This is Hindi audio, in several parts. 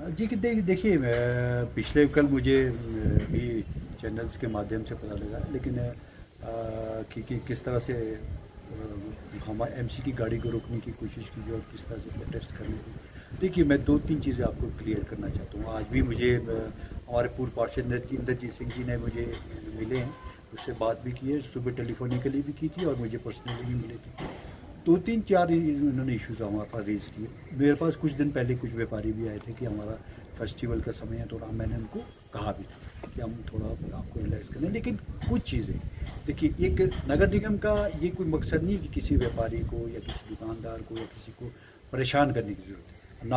जी कि देखिए पिछले कल मुझे भी चैनल्स के माध्यम से पता लगा, लेकिन कि किस तरह से हम एमसी की गाड़ी को रोकने की कोशिश की और किस तरह से प्रोटेस्ट करने की। देखिए, मैं दो तीन चीज़ें आपको क्लियर करना चाहता हूँ। आज भी मुझे हमारे पूर्व पार्षद इंद्रजीत सिंह जी ने मुझे मिले हैं, उससे बात भी की है, सुबह टेलीफोनिकली भी की थी और मुझे पर्सनली भी मिले थे। दो तीन चार उन्होंने इश्यूज़ हमारे पास रेज़ किए। मेरे पास कुछ दिन पहले कुछ व्यापारी भी आए थे कि हमारा फेस्टिवल का समय है थोड़ा, मैंने उनको कहा भी था कि हम थोड़ा आपको रिलैक्स करें, लेकिन कुछ चीज़ें देखिए, एक नगर निगम का ये कोई मकसद नहीं कि किसी व्यापारी को या किसी दुकानदार को या किसी को परेशान करने की ज़रूरत है।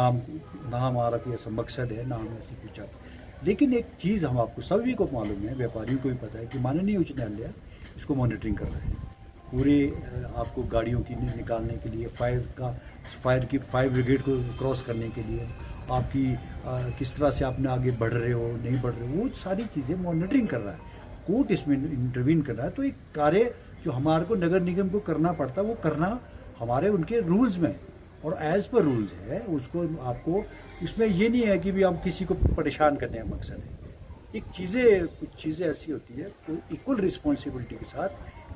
ना हमारा कोई ऐसा मकसद है, ना हम ऐसी कुछ चाहते। लेकिन एक चीज़ हम आपको सभी को मालूम है, व्यापारियों को भी पता है कि माननीय उच्च न्यायालय इसको मॉनिटरिंग कर रहा है। पूरे आपको गाड़ियों की निकालने के लिए, फायर ब्रिगेड को क्रॉस करने के लिए, आपकी किस तरह से आपने आगे बढ़ रहे हो नहीं बढ़ रहे हो, वो सारी चीज़ें मॉनिटरिंग कर रहा है। कोर्ट इसमें इंटरवीन कर रहा है। तो एक कार्य जो हमारे को नगर निगम को करना पड़ता है, वो करना हमारे उनके रूल्स में और एज़ पर रूल्स है। उसको आपको इसमें ये नहीं है कि भी हम किसी को परेशान करने का मकसद है। कुछ चीज़ें ऐसी होती है, तो इक्वल रिस्पॉन्सिबिलिटी के साथ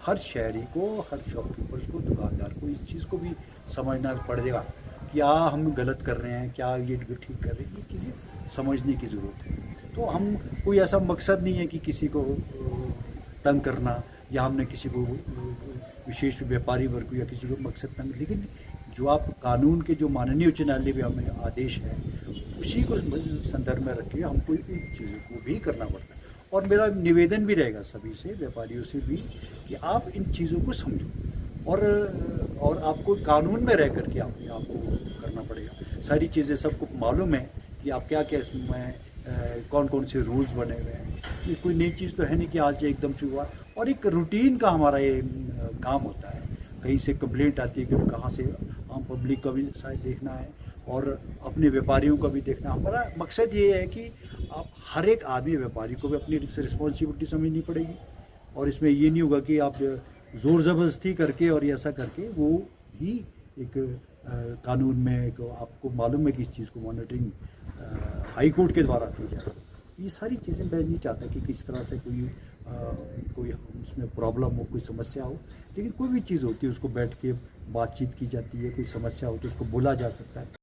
हर शहरी को, हर शॉपकीपर्स को, दुकानदार को इस चीज़ को भी समझना पड़ेगा कि क्या हम गलत कर रहे हैं, क्या ये ठीक कर रहे हैं, ये चीज़ें समझने की ज़रूरत है। तो हम कोई ऐसा मकसद नहीं है कि किसी को तंग करना, या हमने किसी को विशेष व्यापारी वर्ग को या किसी को मकसद तंग, लेकिन जो आप कानून के जो माननीय उच्च न्यायालय में हमें आदेश है, उसी को संदर्भ में रख के हमको इन चीज़ों को भी करना पड़ता है। और मेरा निवेदन भी रहेगा सभी से, व्यापारियों से भी, कि आप इन चीज़ों को समझो और आपको कानून में रह करके आपको करना पड़ेगा। सारी चीज़ें सबको मालूम है कि आप क्या क्या इसमें कौन कौन से रूल्स बने हुए हैं। ये कोई नई चीज़ तो है नहीं कि आज एकदम से हुआ। और एक रूटीन का हमारा ये काम होता है। कहीं से कंप्लेंट आती है कि कहाँ से, आम पब्लिक का भी शायद देखना है और अपने व्यापारियों का भी देखना। हमारा मकसद ये है कि आप हर एक आदमी व्यापारी को भी अपनी रिस्पॉन्सिबिलिटी समझनी पड़ेगी, और इसमें ये नहीं होगा कि आप ज़ोर ज़बरदस्ती करके और ऐसा करके वो भी एक कानून में एक आपको मालूम है कि इस चीज़ को मॉनिटरिंग हाई कोर्ट के द्वारा की जाए। ये सारी चीज़ें मैं नहीं चाहता कि किस तरह से कोई उसमें प्रॉब्लम हो, कोई समस्या हो। लेकिन कोई भी चीज़ होती है उसको बैठ के बातचीत की जाती है, कोई समस्या हो तो उसको बोला जा सकता है।